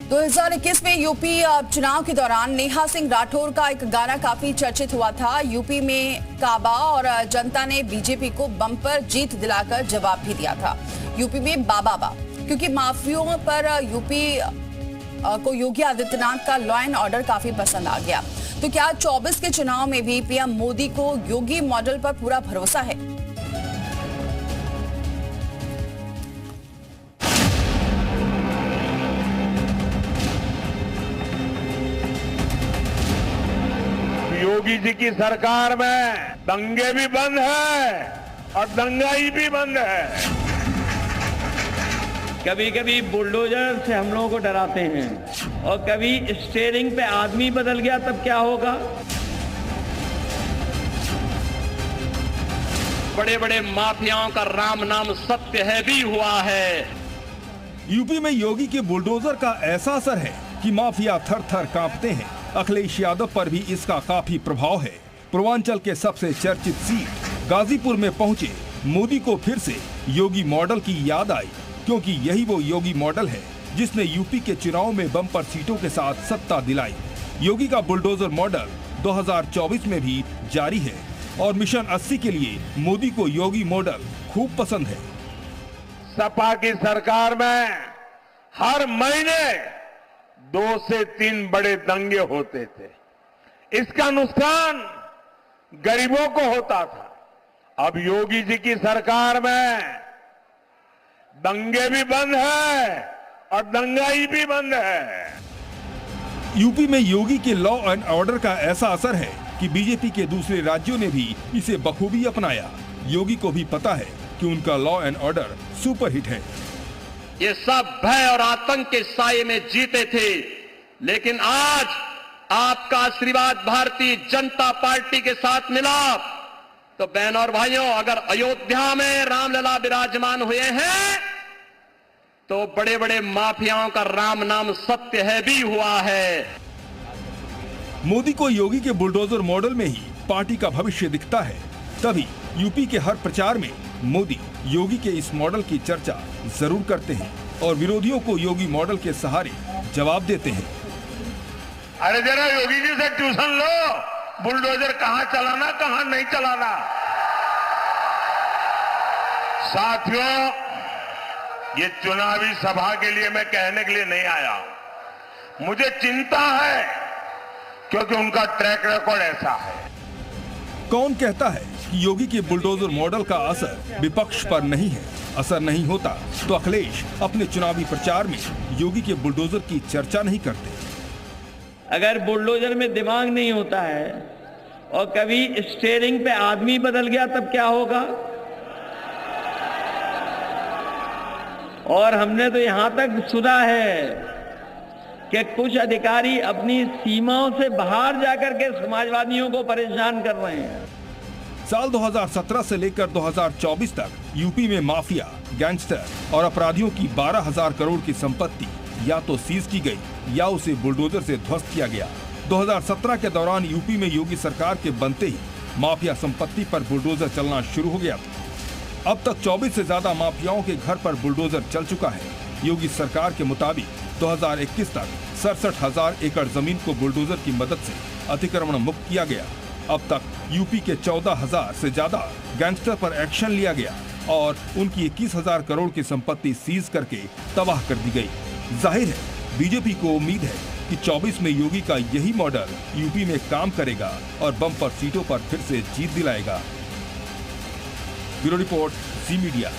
2021 में यूपी चुनाव के दौरान नेहा सिंह राठौर का एक गाना काफी चर्चित हुआ था। यूपी में काबा और जनता ने बीजेपी को बम्पर जीत दिलाकर जवाब भी दिया था। यूपी में बाबा बा, क्योंकि माफियों पर यूपी को योगी आदित्यनाथ का लॉ एंड ऑर्डर काफी पसंद आ गया। तो क्या 24 के चुनाव में भी पीएम मोदी को योगी मॉडल पर पूरा भरोसा है? योगी जी की सरकार में दंगे भी बंद है और दंगाई भी बंद है। कभी कभी बुलडोजर से हम लोगों को डराते हैं और कभी स्टीयरिंग पे आदमी बदल गया तब क्या होगा। बड़े बड़े माफियाओं का राम नाम सत्य है भी हुआ है। यूपी में योगी के बुलडोजर का ऐसा असर है कि माफिया थर थर कांपते हैं। अखिलेश यादव पर भी इसका काफी प्रभाव है। पूर्वांचल के सबसे चर्चित सीट गाजीपुर में पहुंचे मोदी को फिर से योगी मॉडल की याद आई, क्योंकि यही वो योगी मॉडल है जिसने यूपी के चुनाव में बम्पर सीटों के साथ सत्ता दिलाई। योगी का बुलडोजर मॉडल 2024 में भी जारी है और मिशन 80 के लिए मोदी को योगी मॉडल खूब पसंद है। सपा की सरकार में हर महीने 2 से 3 बड़े दंगे होते थे। इसका नुकसान गरीबों को होता था। अब योगी जी की सरकार में दंगे भी बंद है और दंगाई भी बंद है। यूपी में योगी के लॉ एंड ऑर्डर का ऐसा असर है कि बीजेपी के दूसरे राज्यों ने भी इसे बखूबी अपनाया। योगी को भी पता है कि उनका लॉ एंड ऑर्डर सुपरहिट है। ये सब भय और आतंक के साये में जीते थे, लेकिन आज आपका आशीर्वाद भारतीय जनता पार्टी के साथ मिला तो बहन और भाइयों, अगर अयोध्या में रामलला विराजमान हुए हैं तो बड़े बड़े माफियाओं का राम नाम सत्य है भी हुआ है। मोदी को योगी के बुलडोजर मॉडल में ही पार्टी का भविष्य दिखता है। तभी यूपी के हर प्रचार में मोदी योगी के इस मॉडल की चर्चा जरूर करते हैं और विरोधियों को योगी मॉडल के सहारे जवाब देते हैं। अरे जरा योगी जी से ट्यूशन लो, बुलडोजर कहां चलाना कहां नहीं चलाना। साथियों, ये चुनावी सभा के लिए मैं कहने के लिए नहीं आया। मुझे चिंता है क्योंकि उनका ट्रैक रिकॉर्ड ऐसा है। कौन कहता है कि योगी के बुलडोजर मॉडल का असर विपक्ष पर नहीं है? असर नहीं होता तो अखिलेश अपने चुनावी प्रचार में योगी के बुलडोजर की चर्चा नहीं करते। अगर बुलडोजर में दिमाग नहीं होता है और कभी स्टीयरिंग पे आदमी बदल गया तब क्या होगा। और हमने तो यहां तक सुना है कि कुछ अधिकारी अपनी सीमाओं से बाहर जाकर के समाजवादियों को परेशान कर रहे हैं। साल 2017 से लेकर 2024 तक यूपी में माफिया, गैंगस्टर और अपराधियों की 12,000 करोड़ की संपत्ति या तो सीज की गई या उसे बुलडोजर से ध्वस्त किया गया। 2017 के दौरान यूपी में योगी सरकार के बनते ही माफिया संपत्ति पर बुलडोजर चलना शुरू हो गया था। अब तक 24 से ज्यादा माफियाओं के घर पर बुलडोजर चल चुका है। योगी सरकार के मुताबिक 2021 तक 67,000 एकड़ जमीन को बुलडोजर की मदद से अतिक्रमण मुक्त किया गया। अब तक यूपी के 14,000 से ज्यादा गैंगस्टर पर एक्शन लिया गया और उनकी 21,000 करोड़ की संपत्ति सीज करके तबाह कर दी गई। जाहिर है बीजेपी को उम्मीद है कि 24 में योगी का यही मॉडल यूपी में काम करेगा और बम्पर सीटों पर फिर से जीत दिलाएगा। ब्यूरो रिपोर्ट, जी मीडिया।